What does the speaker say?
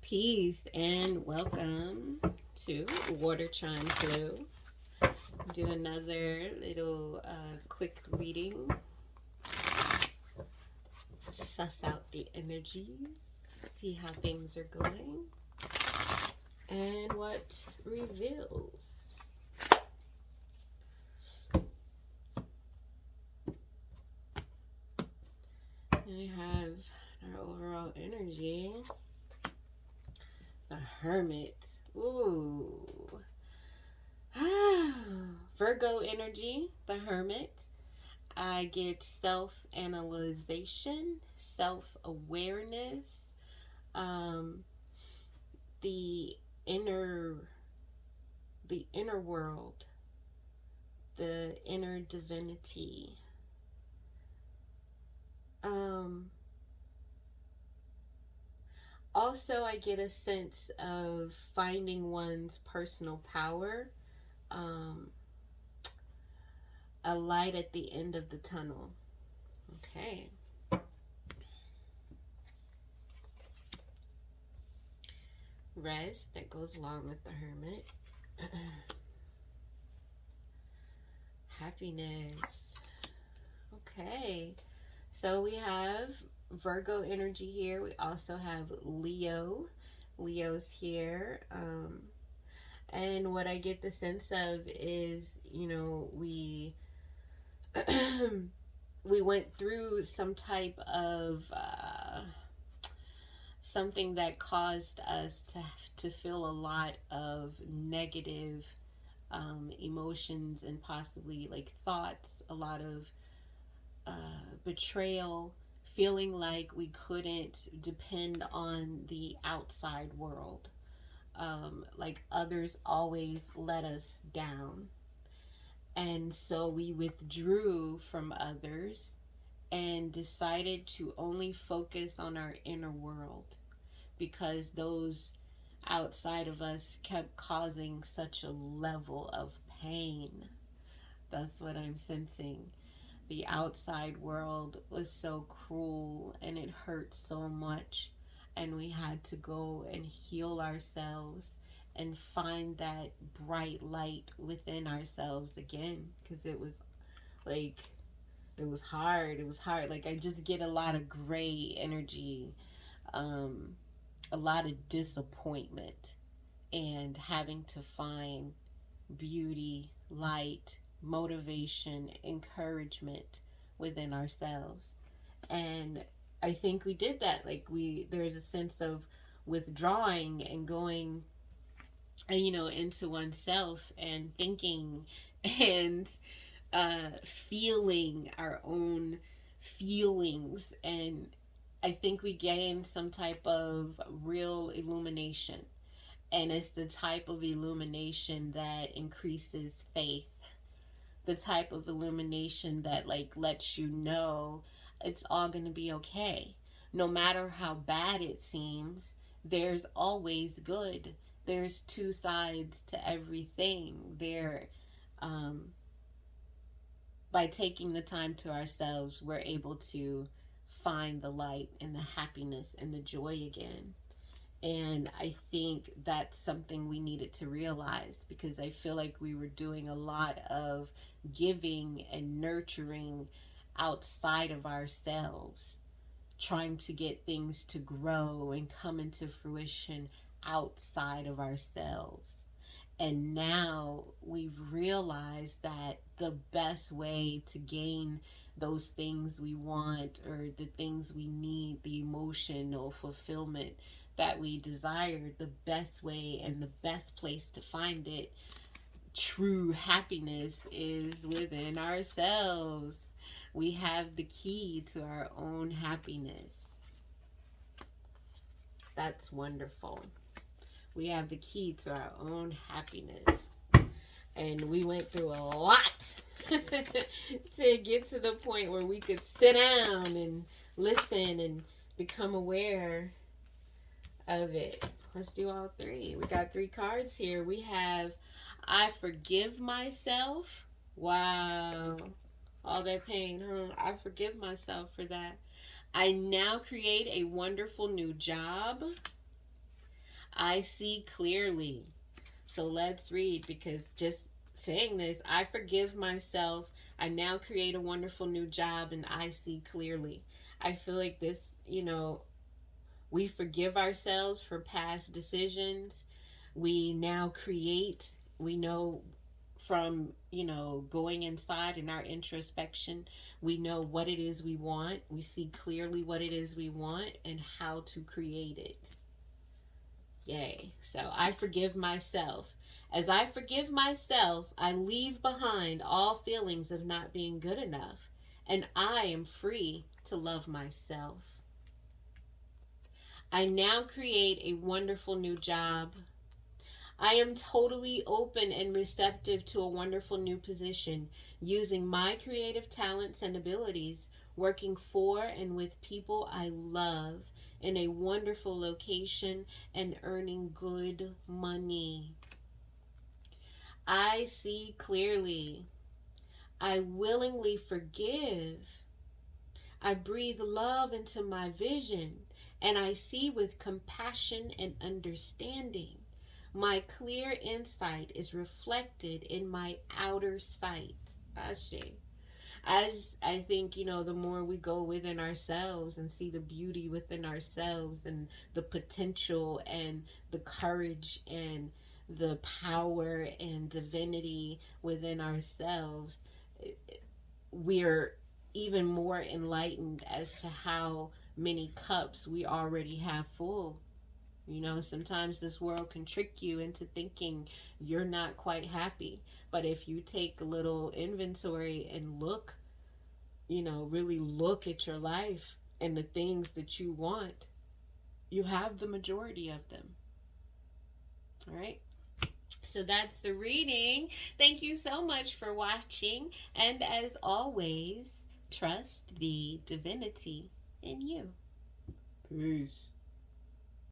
Peace and welcome to Water-Trine Flow. Do another little quick reading. Suss out the energies, see how things are going, and what reveals. We have our overall energy. The Hermit. Ooh. Virgo energy, the Hermit. I get self-analyzation, self-awareness, um, the inner, the inner world, the inner divinity. Um, Also, I get a sense of finding one's personal power, um, a light at the end of the tunnel. Okay. Rest that goes along with the Hermit. Happiness. Okay. So we have Virgo energy here. We also have Leo. Leo's here. And what I get the sense of is, we we went through some type of something that caused us to feel a lot of negative emotions and possibly like thoughts, a lot of betrayal, feeling like we couldn't depend on the outside world. Like others always let us down. And so we withdrew from others and decided to only focus on our inner world because those outside of us kept causing such a level of pain. That's what I'm sensing. The outside world was so cruel and it hurt so much, and we had to go and heal ourselves and find that bright light within ourselves again, because like it was hard. Like I just get a lot of gray energy, um a lot of disappointment, and having to find beauty, light, motivation, encouragement within ourselves. And I think we did that. Like there's a sense of withdrawing and going, into oneself and thinking and feeling our own feelings. And I think we gained some type of real illumination. And it's the type of illumination that increases faith, the type of illumination that like lets you know it's all going to be okay. No matter how bad it seems, there's always good. There's two sides to everything. Um, by taking the time to ourselves, we're able to find the light and the happiness and the joy again. And I think that's something we needed to realize, because I feel like we were doing a lot of giving and nurturing outside of ourselves, trying to get things to grow and come into fruition outside of ourselves. And now we've realized that the best way to gain those things we want, or the things we need, the emotional fulfillment that we desire, the best way and the best place to find it, true happiness, is within ourselves. We have the key to our own happiness. That's wonderful. We have the key to our own happiness. And we went through a lot to get to the point where we could sit down and listen and become aware of it. Let's do all three. We got three cards here. We have I forgive myself. Wow. All that pain, huh? I forgive myself for that. I now create a wonderful new job. I see clearly. So let's read, because just saying this, I forgive myself. I now create a wonderful new job and I see clearly. I feel like this, we forgive ourselves for past decisions. We now create, we know from, going inside in our introspection, we know what it is we want. We see clearly what it is we want and how to create it. Yay. So I forgive myself. As I forgive myself, I leave behind all feelings of not being good enough, and I am free to love myself. I now create a wonderful new job. I am totally open and receptive to a wonderful new position, using my creative talents and abilities, working for and with people I love in a wonderful location and earning good money. I see clearly. I willingly forgive. I breathe love into my vision, and I see with compassion and understanding. My clear insight is reflected in my outer sight. Ashe. As I think, the more we go within ourselves and see the beauty within ourselves and the potential and the courage and the power and divinity within ourselves, we're even more enlightened as to how many cups we already have full. Sometimes this world can trick you into thinking you're not quite happy. But if you take a little inventory and look, really look at your life and the things that you want, you have the majority of them. All right. So that's the reading. Thank you so much for watching. And as always, trust the divinity in you. Peace.